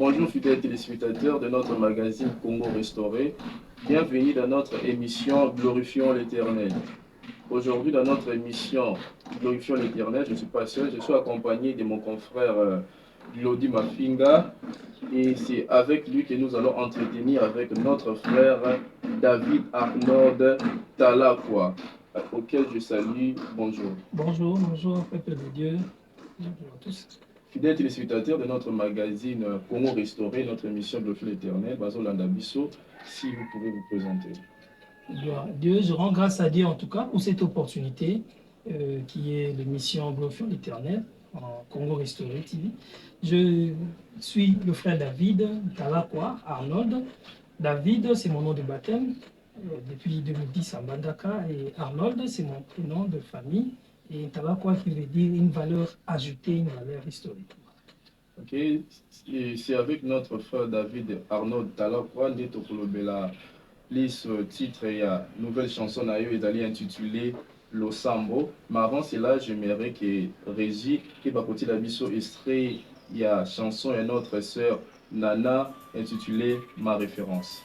Bonjour fidèles téléspectateurs de notre magazine Congo Restauré. Bienvenue dans notre émission Glorifions l'Éternel. Aujourd'hui dans notre émission Glorifions l'Éternel, je ne suis pas seul, je suis accompagné de mon confrère Glody Mafinga. Et c'est avec lui que nous allons entretenir avec notre frère David Arnold Talakwa, auquel je salue. Bonjour. Bonjour, bonjour, peuple de Dieu. Bonjour à tous. Fidèles téléspectateurs de notre magazine Congo Restauré, notre émission Glorifions l'Éternel, Bazo Landabiso, si vous pouvez vous présenter. Gloire à Dieu, je rends grâce à Dieu en tout cas pour cette opportunité qui est l'émission Glorifions l'Éternel en Congo Restauré TV. Je suis le frère David Talakwa Arnold. David, c'est mon nom de baptême depuis 2010 à Mbandaka et Arnold, c'est mon prénom de famille. Et Talakwa qui veut dire une valeur ajoutée, une valeur historique. Ok, c'est avec notre frère David Arnold Talakwa, Neto Kolobela, liste titre et nouvelle chanson à eux est intitulée Losambo. Mais avant cela, j'aimerais que Régie, qui va côté la biso extrait, il y a chanson et notre sœur Nana intitulée Ma référence.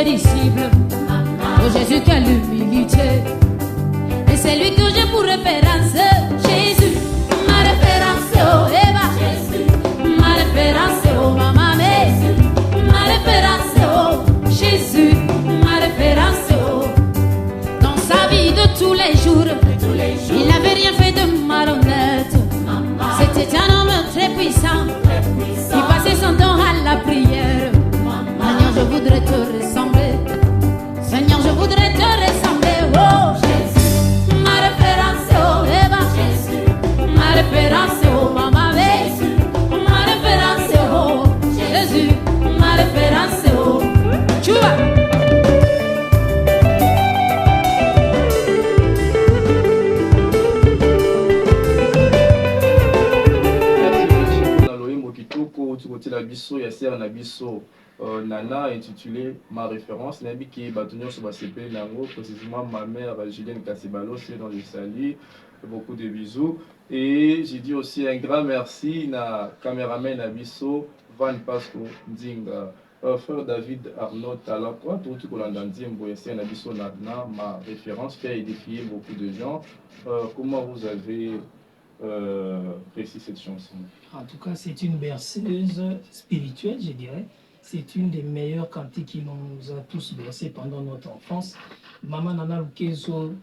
Régie. Oh Jésus, quelle humilité. Et c'est lui que j'ai pour référence. Jésus, ma référence. Oh Eva, Jésus, ma référence. Oh maman, ma référence. Oh Jésus, ma référence. Oh, dans sa vie de tous les jours, il n'avait rien fait de malhonnête. C'était un homme très puissant qui passait son temps à la prière. Seigneur, je voudrais te ressembler. Seigneur, je voudrais te ressembler. Oh Jésus, ma référence. Oh Eva, Jésus, ma référence. Oh maman, Jésus, ma référence. Oh Jésus, ma référence. Oh, tu vois. La biso ya ser na biso Nana intitulé Ma référence nabi qui batonyo sur basepé nango précisément ma mère Julienne Kassibalo, c'est dans le salut, beaucoup de bisous et j'ai dit aussi un grand merci na caméraman na biso Van Pasco Ndinga. Frère David Arnaud Talakwa, tout Kolanda Ndimbo et c'est na biso Nana Ma référence qui a édifié beaucoup de gens. Comment vous avez précis cette chanson? En tout cas, c'est une berceuse spirituelle, je dirais. C'est une des meilleures cantiques qui nous a tous bercés pendant notre enfance. Maman Nana Lukezo,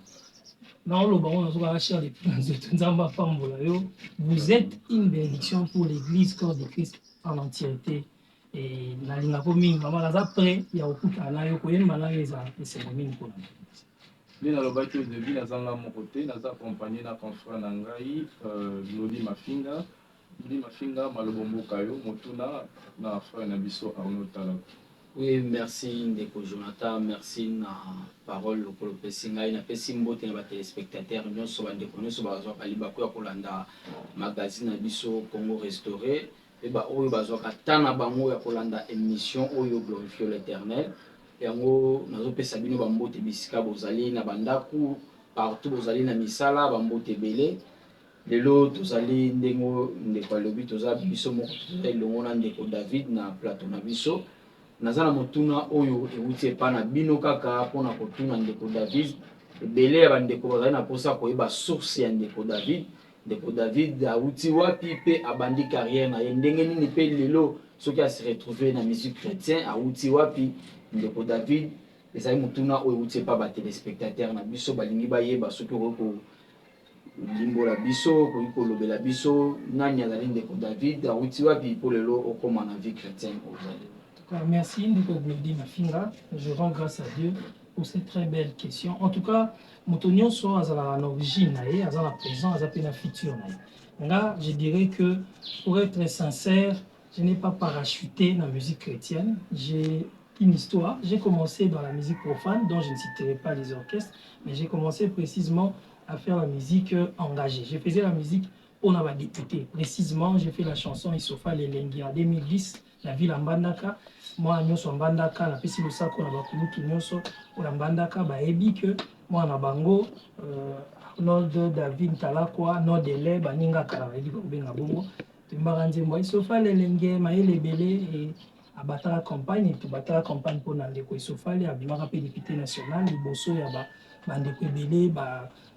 vous êtes une bénédiction pour l'église corps de Christ en entièreté. Et maman après, il y a beaucoup de cérémonies pour nous. Bien à l'objet de vie, nous avons mon côté, nous avons accompagné notre confrère Nangai, Glody Mafinga. Glody Mafinga, Malobombo Kayo, Motuna, na frère Nabiso Arnaud Talakwa. Oui, merci Ndeko Jonathan, merci na parole au Pessinga, na Pessimbo, na téléspectateurs, nous sommes Ndeko, nous sommes à Libako à Kolanda, magazine Nabiso Congo Restauré, et bah, Oyo Bazoka Tana Bango à Kolanda émission Oyo Glorifions l'Éternel. Yango nazope sabino bambote bisika bozali na bandaku partout bozali na misala bambote belé lelo tozali ndengo ndeko alobi toza biso moko elongo na ndeko David na plateau na biso nazala motuna oyo ewuti epa na bino kaka mpona kotuna ndeko David ebele ya bandeko bazali na posa koyeba source ya ndeko David ndeko David auti wapi pe abandi carrière na ye ndenge nini pe lelo soki a se retrouver na musique chrétien auti wapi ndeko David ezali mutuna oyo uti pa ba téléspectateur na biso balingi bayeba soki ko limbola biso koki kolobela biso nani azali ndeko David auti wapi po lelo okoma na vie chrétienne ozali. Merci ndeko Glody Mafinga, je rends grâce à Dieu pour cette très belle question. En tout cas, Motonio so azala en origine nae, azala présent, azala futur nae. Là, je dirais que pour être sincère, je n'ai pas parachuté dans la musique chrétienne. J'ai une histoire. J'ai commencé dans la musique profane, dont je ne citerai pas les orchestres, mais j'ai commencé précisément à faire la musique engagée. Je faisais la musique pour les députés. Précisément, j'ai fait la chanson Isofa Lelengi en 2010, la ville en Bandaka. Moi, nous sommes Bandaka, la pesi le sac, on a bakulutu nyonso, ou la Bandaka, bah ebi que moi na bango, Nord David Talakwa, Nord Dele, Baninga Kala, ebi ko benga bongo. Tumbaranze moi Isofa Lelengi, maele belé et abattre la campagne, tout battre la campagne pour n'andeko Isofa le abimaka pe député national, liboso ya ba bandeko belé,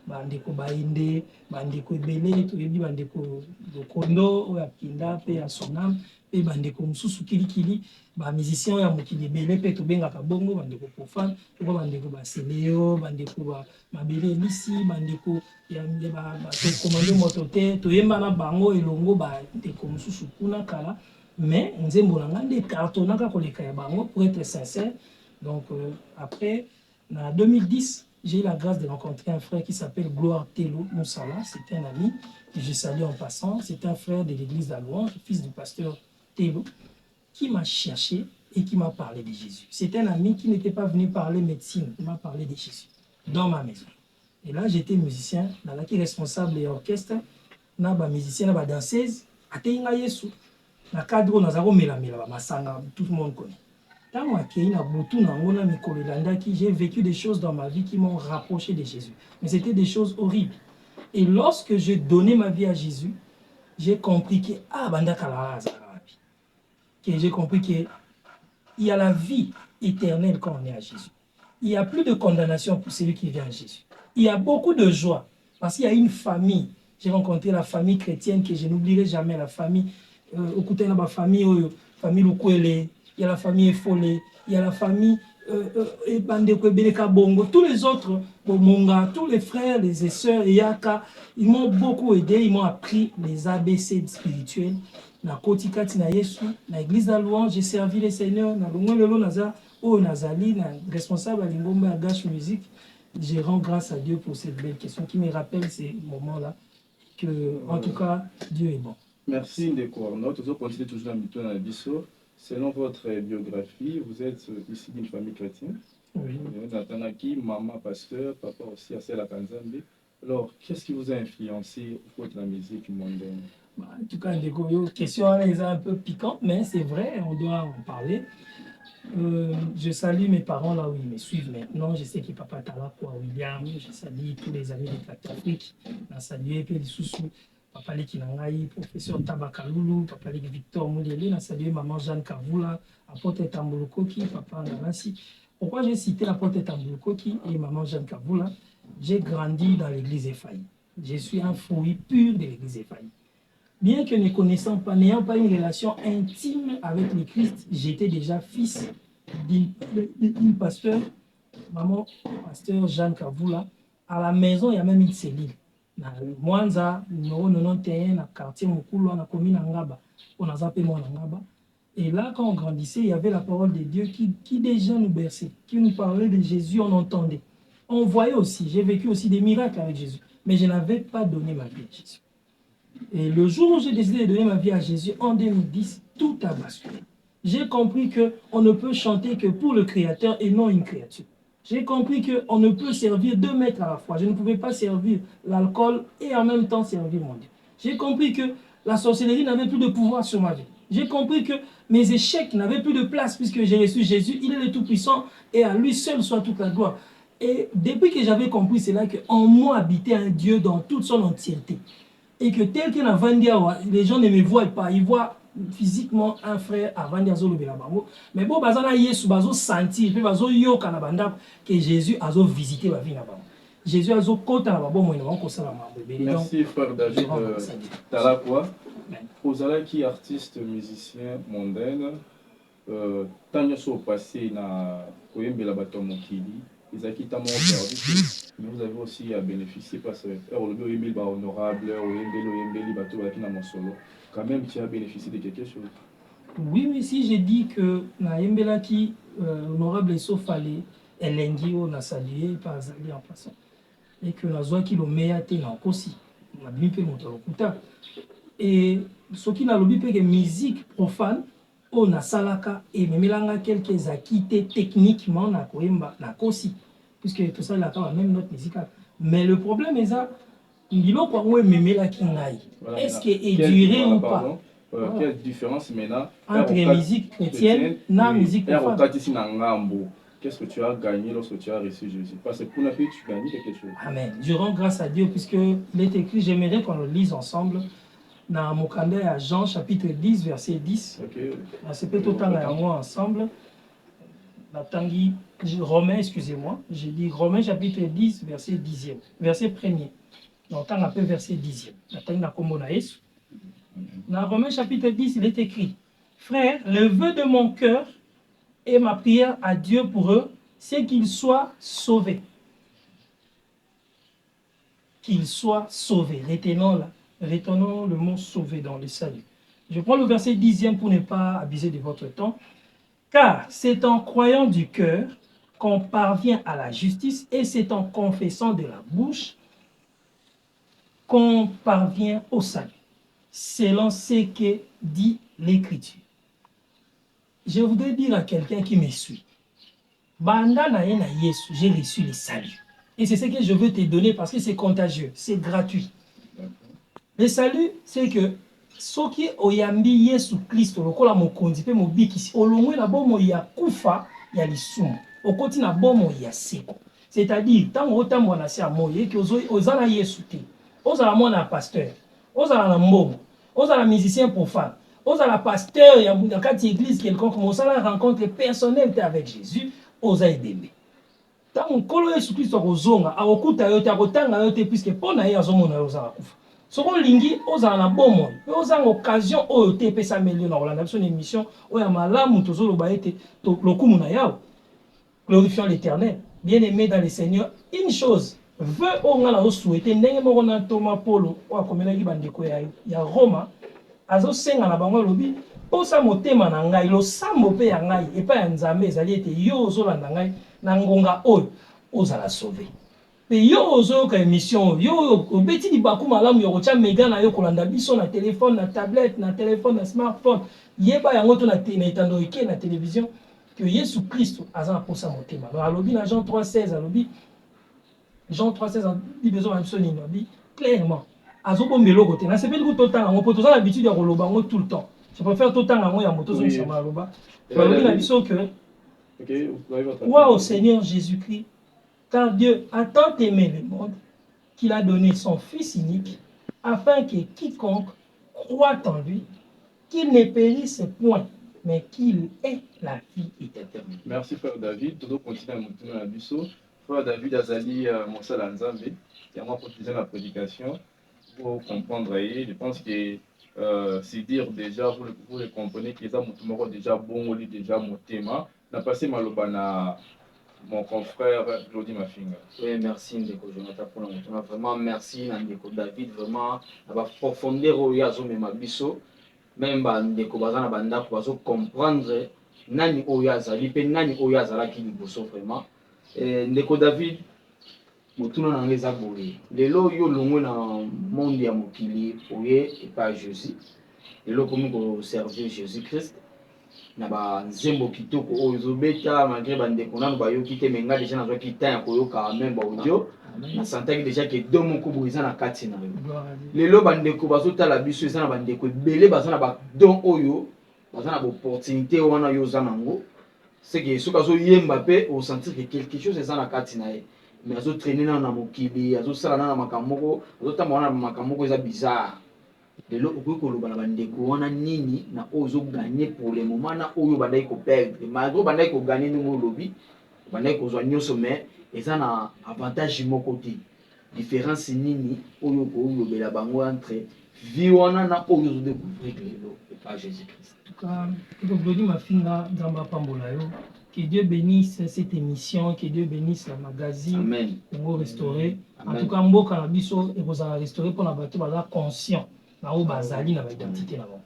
bandeko bainde, bandeko belé, tout ebi bandeko Lokondo, ya Kinda pe ya Sonam. Et bandeko mususu kilikili ba musicien ya mokili belé pe to benga ka bongo bandeko profane to bandeko ba Seleo bandeko ba mabele lisi bandeko ya ba to komando motote to yemba na bango elongo ba ndeko mususu kuna kala mais nzembo na ngande cartonaka koleka ya bango pour être sincère. Donc après en 2010 j'ai eu la grâce de rencontrer un frère qui s'appelle Gloire Telo Moussala, c'était un ami que je salue en passant, c'est un frère de l'église d'Alouange, fils du pasteur Telo, qui m'a cherché et qui m'a parlé de Jésus. C'est un ami qui n'était pas venu parler médecine, il m'a parlé de Jésus dans ma maison. Et là, j'étais musicien, dans la qui responsable de l'orchestre, na ba musicien, na ba danseuse, ateinga Yesu, na cadre na zaro melamela ba masanga, tout le monde connaît. Tant que na butu na ngona mikolo landaki, j'ai vécu des choses dans ma vie qui m'ont rapproché de Jésus. Mais c'était des choses horribles. Et lorsque j'ai donné ma vie à Jésus, j'ai compris que j'ai compris qu'il y a la vie éternelle quand on est à Jésus. Il n'y a plus de condamnation pour celui qui vient à Jésus. Il y a beaucoup de joie parce qu'il y a une famille. J'ai rencontré la famille chrétienne que je n'oublierai jamais, la famille famille Lukwele, il y a la famille Efolé, il y a la famille Bongo, tous les autres, Monga, tous les frères, les sœurs, Yaka, ils m'ont beaucoup aidé, ils m'ont appris les ABC spirituels. Na Kotikati na Yesu, na église de Louange, j'ai servi les seigneurs, na Longolelo Naza, Nazali, na responsable à Lingomba Agache Musique. Je rends grâce à Dieu pour cette belle question qui me rappelle ces moments-là, que en tout cas, Dieu est bon. Merci Ndeko. Nous allons continuer toujours dans la Bisso. Selon votre biographie, vous êtes ici d'une famille chrétienne. Oui. Natanaki, maman pasteur, papa aussi à la Kanzambe. Alors, qu'est-ce qui vous a influencé au cours de la musique mondaine? En tout cas, Ndeko, question est un peu piquante, mais c'est vrai, on doit en parler. Je salue mes parents là où ils me suivent maintenant. Je sais que papa Talakwa William, je salue tous les amis de Plateau Afrique. Je salue Peli Soussou, papa Leki Nangaï, professeur Tabakaloulou, papa Leki Victor Moudeli, je salue maman Jeanne Kavoula, apôtre Tambolokoki, papa Nanasi. Pourquoi j'ai cité l'apôtre Tambolokoki et maman Jeanne Kavoula? J'ai grandi dans l'église Efaï. Je suis un fruit pur de l'église Efaï. Bien que ne connaissant pas, n'ayant pas une relation intime avec le Christ, j'étais déjà fils d'une pasteur, maman, pasteur Jeanne Kavoula. À la maison, il y a même une cellule. Dans Mwanza, numéro 91, dans le quartier Mokulu, dans la commune Angaba, on a zappé mon Angaba. Et là, quand on grandissait, il y avait la parole de Dieu qui déjà nous berçait, qui nous parlait de Jésus, on entendait. On voyait aussi, j'ai vécu aussi des miracles avec Jésus, mais je n'avais pas donné ma vie à Jésus. Et le jour où j'ai décidé de donner ma vie à Jésus, en 2010, tout a basculé. J'ai compris qu'on ne peut chanter que pour le Créateur et non une créature. J'ai compris qu'on ne peut servir 2 maîtres à la fois. Je ne pouvais pas servir l'alcool et en même temps servir mon Dieu. J'ai compris que la sorcellerie n'avait plus de pouvoir sur ma vie. J'ai compris que mes échecs n'avaient plus de place puisque j'ai reçu Jésus. Il est le Tout-Puissant et à lui seul soit toute la gloire. Et depuis que j'avais compris cela, qu'en moi habitait un Dieu dans toute son entièreté. Et que tel qu'il a vendu, les gens ne me voient pas. Ils voient physiquement un frère à vendu à mais bon, bazana Yesu bazo sentir, puis bazo yo kanabanda que Jésus a visité ma vie là-bas. Jésus a zo kota na bon moyen ko sala mambe. Merci frère David Tarakwa. Ozala qui artiste musicien mondaine tant so passé na koyembela bato mokili ezaki tamo perdu mais vous avez aussi à bénéficier parce que le oyembeli ba honorable oyembeli bato qui na mosolo quand même tu as bénéficié de quelque chose. Oui, oui, si j'ai dit que na yembela qui honorable Sofale elengi o na saluer par Azali en passant et que la joie qui le meilleur te na aussi na bimi pe moto lokuta et ce qui n'a lobby que musique profane on a salaka et memelanga quelques acquis techniquement na koemba na kosi puisque tout ça là quand même notre musicale mais le problème est ça ndilo kwa we memela kingai est-ce que est duré ou pas quelle différence maintenant entre musique chrétienne na musique profane. Qu'est-ce que tu as gagné lorsque tu as reçu Jésus? Parce que pour la vie, tu gagnes quelque chose. Amen. Je rends grâce à Dieu puisque il est écrit, j'aimerais qu'on le lise ensemble dans mon calendrier à Jean chapitre 10, verset 10. Okay. C'est peut-être autant à moi ensemble. Romains, excusez-moi. J'ai dit Romains chapitre 10, verset 10e. Verset 1er. Donc, on appelle verset 10e. Dans Romains chapitre 10, il est écrit, frère, le vœu de mon cœur et ma prière à Dieu pour eux, c'est qu'ils soient sauvés. Qu'ils soient sauvés. Retenons le mot sauvé dans le salut. Je prends le verset 10e pour ne pas abuser de votre temps. Car c'est en croyant du cœur qu'on parvient à la justice et c'est en confessant de la bouche qu'on parvient au salut. Selon ce que dit l'Écriture. Je voudrais dire à quelqu'un qui me suit, Banda na ye na Yesu, j'ai reçu le salut. Et c'est ce que je veux te donner parce que c'est contagieux, c'est gratuit. Le salut, c'est que ce qui oyambi Yesu Christ, lokola mokonzi pe mobikisi, olongwe na bomo ya kufa ya lisumu, okoti na bomo ya seko. C'est-à-dire, tant otambo na se amoye que ozana Yesu te, ozala mwana pasteur, ozala na mbomo, ozala musicien profane. Ozala pasteur, il y a une église quelconque, mais on a une rencontre personnelle avec Jésus, oza ebembe. Tant que Jésus Christ ozonga, akokuta yote akotanga yote puisque pona ye azomona ozala kufa. Soko lingi ozala na bomoi, pe ozanga occasion oyo te pesa melio na kolanda biso émission oyo malamu tozoloba ete lokumu na yao. Glorifions l'Éternel. Bien-aimé dans le Seigneur, une chose, veut onga na souhaiter ndenge moko na Thomas Paulo o akomelaki bandeko ya Roma. Azo senga na bango lobi posa motema na ngai losambo pe ya ngai epa ya nzambe ezali ete yo ozolanda ngai na ngonga oyo ozala sauvé pe yo ozoyoka émission yo obeti libaku malamu yo kotia mega na yo kolanda biso na téléphone na tablette na téléphone na smartphone yeba yango to na etando eke na télévision que Yesu Christ aza na posa motema no alobi na Jean 3:16 alobi Jean 3:16 dit besoin de sonner alobi clairement azobombelo kote na sepeli ko totanga ngo poto za l'habitude ya koloba ngo tout le temps je préfère totanga ngo ya moto zo sama loba balobi na biso que crois au Seigneur Jésus-Christ car Dieu a tant aimé le monde qu'il a donné son fils unique afin que quiconque croit en lui qu'il ne périsse point mais qu'il ait la vie éternelle. Merci frère David, tout continuer à monter na biso. Frère David azali mosala nzambe ya moi pour la prédication. Pour comprendre, je pense que c'est dire déjà, vous le comprenez, que les gens déjà bon, déjà mon thème. On a passé malobana mon confrère Claudie Mafinga. Oui, merci Ndeko Jonathan pour l'entendre. Vraiment merci Ndeko David, vraiment à la profondeur où il y a zo même abisso, même Ndeko Bazana Banda pour comprendre nani oyazali pe nani oyazala qui liboso vraiment. Ndeko David motuna na ngeza boye lelo yo longo na monde ya mokili oye et pas Jésus lelo komi ko servir Jésus Christ na ba nzembo kitoko oyo zobeta malgré bandeko nanu ba yo kite menga déjà na zo kita ya koyoka même ba audio na santaki déjà que deux moko boiza na kati na yo lelo bandeko bazotala biso eza na bandeko ebele bazana ba don oyo bazana ba opportunité wana yo zanango c'est que soka zo yemba pe au sentir que quelque chose eza na kati na ye mais azo traîner na mokili azo sala na makamoko azo tamona na makamoko eza bizarre lelo okoki koloba na bandeko wana nini na ozo gagner pour le moment na oyo bandai ko perdre malgré bandai ko gagner ndingo lobi bande kozwa nyonso mais eza na avantage moko te différence nini oyo koyobela bango entre vie wana na oyo ozodécouvrir lelo par Jésus-Christ. En tout cas, Glody Mafinga Nzamba Pambola yo. Que Dieu bénisse cette émission, que Dieu bénisse la magazine. Amen. Pour restaurer. Amen. En tout cas, Mboka na biso et vous allez restaurer pour la bateau bala conscient. Na o bazali na identité na bon.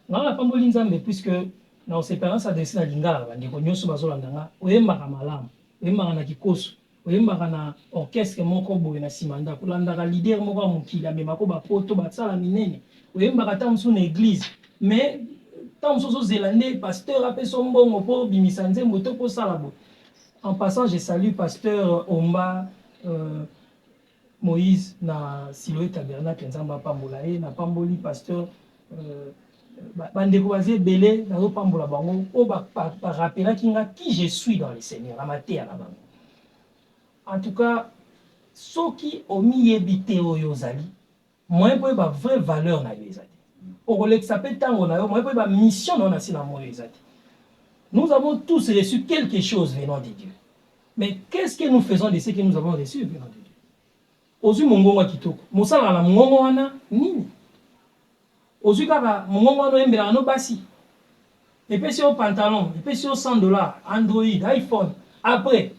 Na la Pamboli Nzambe puisque na séparance adressée na lingala bandi ko nyoso bazolanda nga oyembaka malamu. Oyembaka na kikoso. Oyembaka na orchestre moko boye na simanda kolanda leader moko mokili amemako ba poto batsala minene. Oyembaka ta musu na église. Mais tant que zélandais pasteur a fait son bon pour bimisanze moto pour salabo. En passant, je salue pasteur Omba Moïse na Siloé Tabernacle Nzamba Pambolae na Pamboli pasteur bande croisé belé na Pambola bango o ba rappela kinga qui je suis dans le Seigneur la matière là bango. En tout cas, ceux qui ont mis habité au Yozali, moi pour ba vraie valeur na Yozali. Nous avons tous reçu quelque chose venant de Dieu. Mais qu'est-ce que nous faisons de ce que nous avons reçu venant de Dieu? Ozu mongongo kitoko. Mosala la mongongo wana nini? Ozu kaka mongongo wana embela no basi. Et puis sur pantalon, et puis sur $100, Android, iPhone. Après,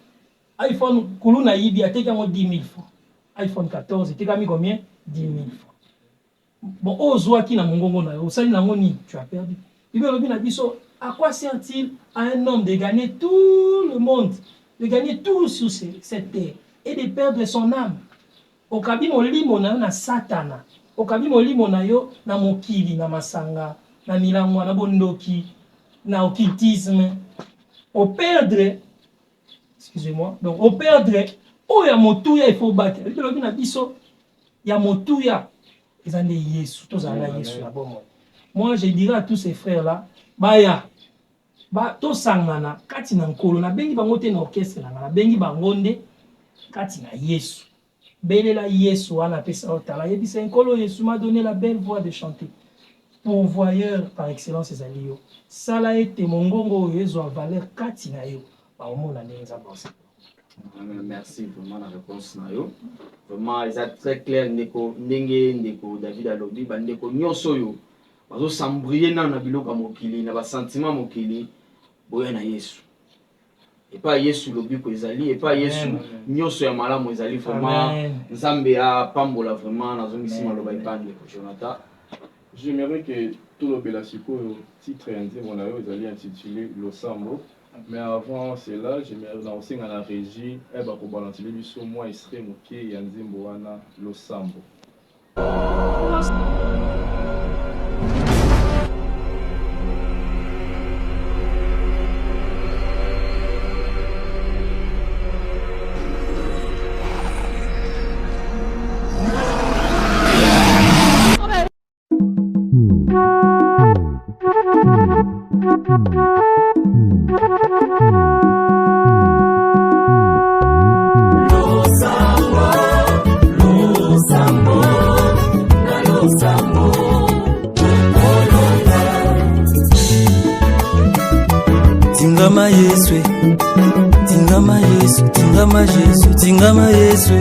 iPhone kuluna yibi ateka mo 10 000 francs. iPhone 14, ateka mi combien? 10 000 francs. Bon, ozwa ki na mongongo na yo, osali nango ni, tu as perdu. Il veut le biso, à quoi sert-il à un homme de gagner tout le monde, de gagner tout sur cette terre et de perdre son âme? Okabi molimo na yo na satana, okabi molimo na yo na mokili, na masanga, na milamwa, na bondoki, na occultisme. Au perdre, excusez-moi, donc au perdre, oh ya motuya il faut battre. Il veut le biso, ya motuya. Moi, je dirais à tous ces frères-là, baya, to sangana, kati na nkolo, na bengi bangote na orchestre, na bengi bangonde, kati na Yesu. Belela Yesu, wana pesa otala. Yebisa nkolo Yesu m'a donné la belle voix de chanter. Pourvoyeur par excellence, les alliés. Sala ete mongongo yezo a valeur kati na yo. Ba omona nenza bosse. Merci vraiment la réponse na yo. Vraiment c'est très clair ndeko ndenge ndeko David alobi bandeko nyonso yo bazo sambrier na biloko mokili na ba sentiment mokili boya na Yesu. Et pas Yesu lobi ko ezali et pas Yesu nyonso ya malamu ezali vraiment Nzambe a pambola vraiment na zongisi maloba ipande ko Jonathan. J'aimerais que tout le Belasiko titre mon ayo ezali intitulé Losambo. Mais avant cela, j'aimerais lancer dans la régie, et bah pour balancer les bisous, moi il serait moqué Yanzimbo wana Losambo. Tingama Yesu, tingama Yesu, tingama Yesu, tingama Yesu.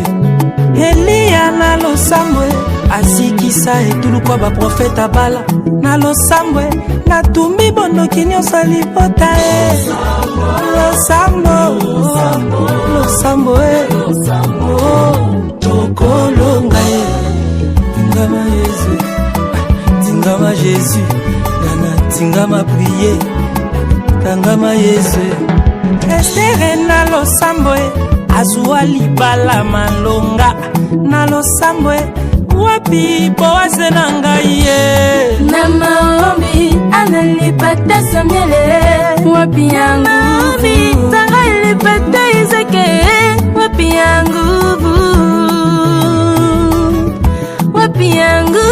Elia na losamwe asikisa etulu kwa ba profeta bala na losamwe na tumbi bondoki nyonso libota losambo losambo tokolonga tingama Yesu, tingama Jésus, nana tingama prier. Tangama Yesu Estere na losambwe Azua libala malonga Na losambwe Wapi boaze na ngai Na maombi analipata Samuele Wapi yangu Maombi Tanga ilipata Isake Wapi yangu Wapi yangu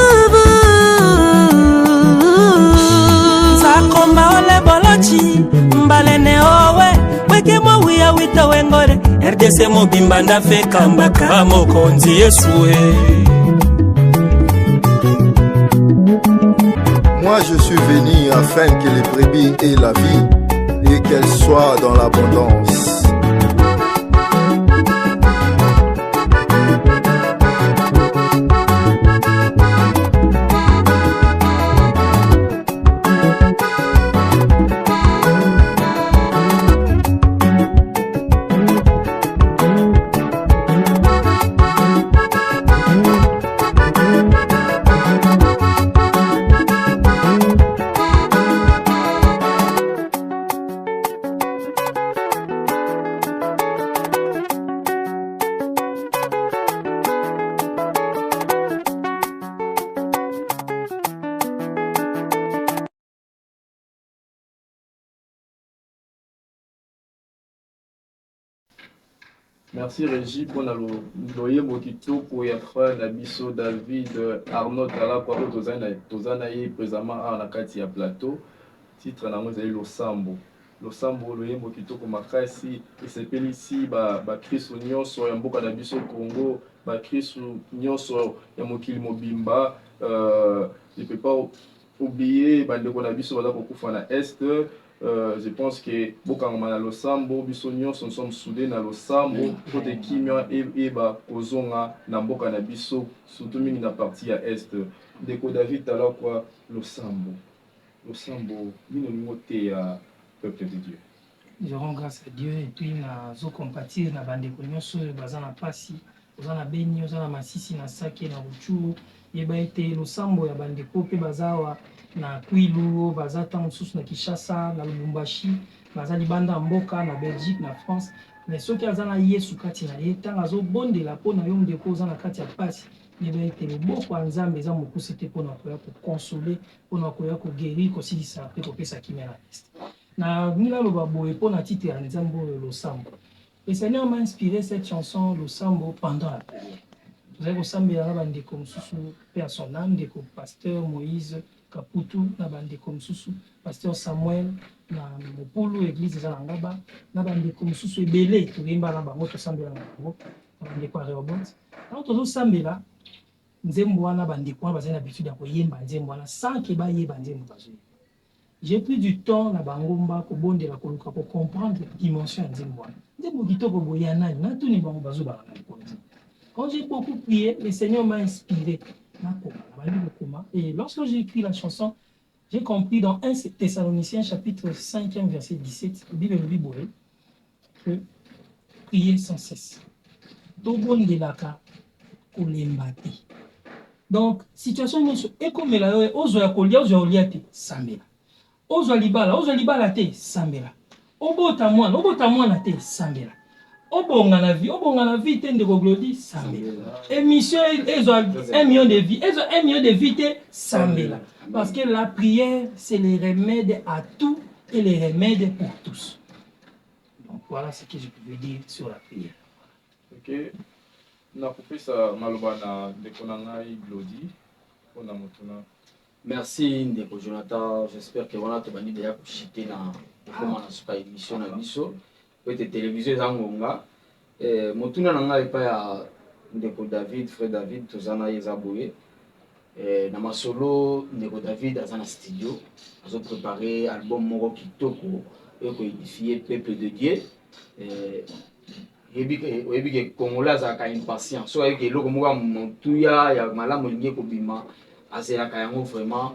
Sakomba ole bolochi Mbalene owe Weke mwa wia wita wengore RDC mobimba na feka mbaka mokonzi Yesue. Moi je suis venu afin que les brebis aient la vie et qu'elles soient dans l'abondance. Merci Régie pour le loyembo kitoko ya frère na biso David Arnaud Tala kwa tozana ye présentement na kati ya plateau. Titre nango ezali Losambo loyembo kitoko makasi esepeli si ba Kristo nyonso ya mboka na biso Congo, ba Kristo nyonso ya mokili mobimba. Je peux pas oublier bandeko na biso baza kokufa na est. Je pense que bokangama na Losambo biso nyonso nous sommes soudés na Losambo kote kimia eba kozonga na mboka na biso surtout mingi na partie ya est. Ndeko David Tala kwa Losambo mino ningote ya peuple de Dieu. Je rends grâce à Dieu et puis nazo compatir na bandeko nyonso baza na pasi oza na Beni oza na Masisi na Sake na Ruchuru yeba ete Losambo ya bandeko pe bazawa na Kwilu baza ta mosusu na Kinshasa na Lubumbashi baza libanda mboka na Belgique na France mais soki aza na Yesu kati na ye ntango azobondela mpo na yo ndeko oza na kati ya pasi yeba ete loboko ya Nzambe eza mokuse te mpona koya kokonsole mpona koya koguérir kosilisa mpe kopesa kimia na este na ngila loba boye mpona titre ya Nzambe oyo Losambo. Le Seigneur m'a inspiré cette chanson Losambo pendant la prière. Tozali kosambela na bandeko mosusu mpe ya son âme ndeko pasteur Moïse Kaputu na bandeko mosusu pasteur Samuel na mopulu église eza na Ngaba na bandeko mosusu ebele toyemba na bango tosambela na bango na bandeko ya Rehoboth. Ntango tozosambela nzembo wana bandeko wana bazali na habitude ya koyemba nzembo wana sans ke bayeba nzembo bazoyeba. J'ai pris du temps na bangomba kobondela koluka ko comprendre dimension ya nzembo wana. Nzembo kitoko boya nani na tuni bango bazobala na konzi. Quand j'ai beaucoup prié, le Seigneur m'a inspiré. Et lorsque j'ai écrit la chanson, j'ai compris dans 1 Thessaloniciens chapitre 5e verset 17, la Bible dit que prier sans cesse. Donc, situation est comme la ozo ya kolia ozo oliate sambela. Ozo libala te sambela. Obota mwana te sambela. Obonga na vie te ndeko Glody sambela. Émission ezo 1 million de vies, ezo 1 million de vies te sambela. Parce que la prière c'est le remède à tout et le remède pour tous. Donc voilà ce que je pouvais dire sur la prière. OK. Na kupesa maloba na ndeko na ngai Glody pona motuna. Merci ndeko Jonathan, j'espère que wana tobandi déjà kushite na comment na suka émission na biso. Peut-être télévision ezangonga motuna na ngai pa ya ndeko David, frère David tozana yezaboye na masolo ndeko David azana studio azo préparer album moko kitoko et ko édifier peuple de Dieu oyebi ke Congolais azalaka impatient so oyebi ke eloko moko motuya ya malamu elingi ekobima azelaka yango vraiment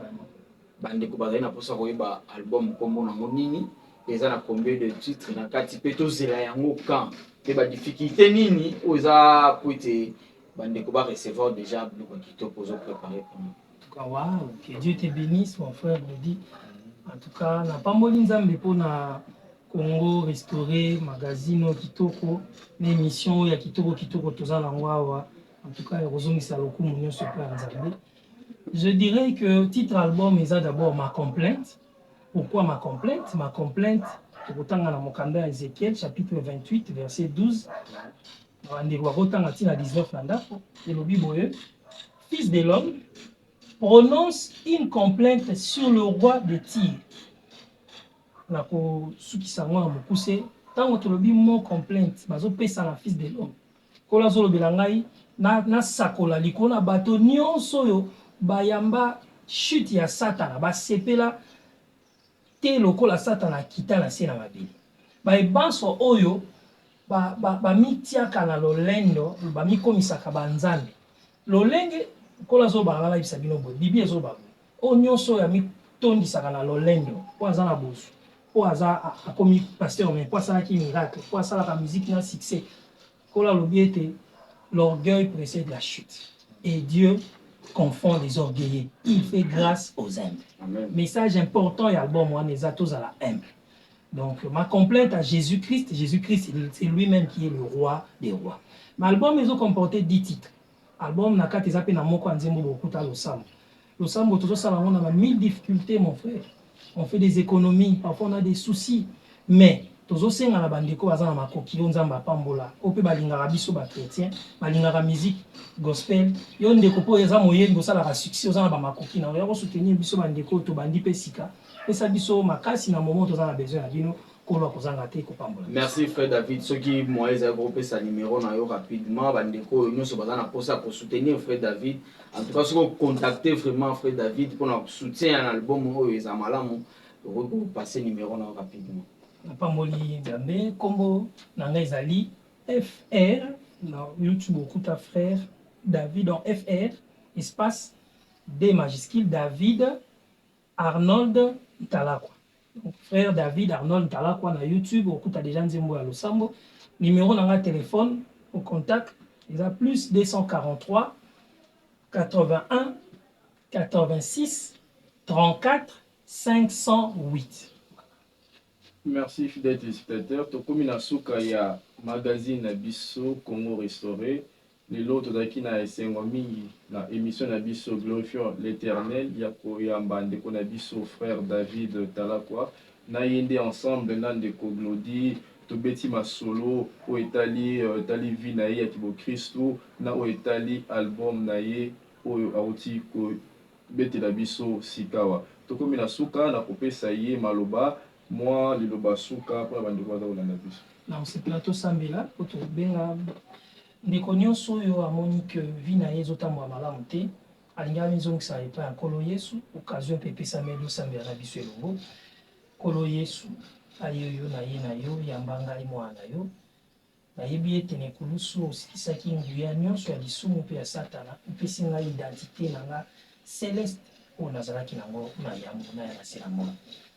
bandeko bazali na mposa koyeba album nkombo nango nini eza na combien de titres na kati mpe tozela yango quand mpe badifficulté nini oyo eza po ete bandeko barecevoir déjà biloko kitoko ozopréparé pour nous. En tout cas, wow, que Dieu te bénisse mon frère Glody. En tout cas, na pamboli nzambe mpona Congo restauré magazine kitoko na émission ya kitoko toza nango awa. En tout cas, kozongisa lokumu nyonso mpe ya Nzambe. Je dirais que titre album est d'abord ma complainte. Pourquoi ma complainte? Ma complainte, tokotanga na mokanda Ézéchiel chapitre 28 verset 12. Ndeko akotanga tina 19 na ndako elobi boye, fils de l'homme, prononce une complainte sur le roi de Tyr. Na ko sukisa ngo na mokuse, tango tolobi mo complainte, bazopesa na fils de l'homme. Kola zolobela ngai na sakola likona bato nyonso yo bayamba chute ya Satana basepela te lokola Satana kita na se na mabili. Baebanso oyo bamitiaka na lolendo bamikomisaka banzambe. Lolenge kola zobala la bisa bino bo bibi ezobaba. O nyonso ya mitondisaka na lolendo po aza na bosu. Po aza akomi pasteur mais po asala ki miracle, po asala ka musique na succès. Kola lobiete l'orgueil précède la chute. Et Dieu confond les orgueilleux. Il fait grâce aux humbles. Amen. Message important et album on est à tous à la humble. Donc ma complainte à Jésus-Christ, c'est lui-même qui est le roi des rois. Mais l'album ils ont comporté 10 titres. Album na kati zape na moko anzembo bokuta Losambo. Losambo toujours ça on a 1000 difficultés mon frère. On fait des économies, parfois on a des soucis, mais tozosenga na bandeko baza na makoki yo nzambe apambola o mpe balingaka biso bachrétien balingaka musique gospel yo ndeko mpo eza moyebi kosalaka succès oza na bamakoki na oya kosoutenir biso bandeko tobandi mpe sika pesa biso makasi na moment toza na besoin na bino kolwa kozanga te kopambola. Merci frère David. Ceux qui moi ils groupe sa numéro na yo rapidement bandeko nyonso baza na posa pour soutenir frère David. En tout cas si vous contactez vraiment frère David pour un soutien à l'album oyo eza malamu vous passer numéro na rapidement. Napamboli Gambe kombo nanga ezali FR na YouTube okuta frère David en FR espace D majuscule David Arnold Talakwa. Donc, frère David Arnold Talakwa na YouTube okuta déjà nzembo ya losambo. Numéro nanga téléphone au contact eza plus 243 81 86 34 508. Merci fidèles téléspectateurs. Tokomi na suka ya magazine na biso Congo Restauré. Lelo tozaki na esengo mingi na émission na biso Glorifions l'Éternel ya koyamba ndeko na biso frère David Talakwa. Na yende ensemble na ndeko Glody tobeti masolo o etali tali vie na ye ya kibo Christo na o etali album na ye oyo auti ko betela biso sikawa. Tokomi na suka na kopesa ye maloba moi liloba suka pour bandeko za kolanda biso na ce plateau sambela poto benga ndeko nyonso oyo amoni que vie na ye ezotambola malamu te alinga mizongisa epai ya nkolo yesu occasion mpe epesameli osambela na biso elongo nkolo yesu ayeyo na ye na yo yamba ngai mwana na yo nayebi ete na ekulusu osikisaki nguya nyonso ya lisumu mpe ya satana opesi ngai identité na nga céleste oyo nazalaki nango na yambo na ya nase na mona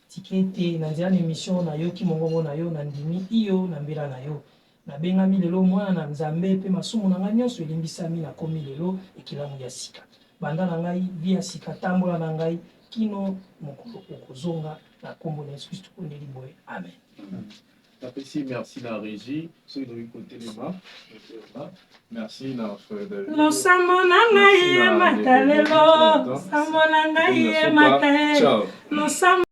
tikete na nzela na émission na yo ki mongongo na yo na ndimi iyo na mbela na yo nabengami lelo mwana na nzambe mpe masumu na ngai nyonso elimbisami nakomi lelo ekelamu ya sika banda na ngai vi ya sika tambola na ngai kino mokolo okozonga na kombo na Yesu Kristo ondeli boye amen. Napesi merci na régie ceux qui côté les mains merci na frère David losambo na ngai ye matalelo sambo na ngai ye matae losambo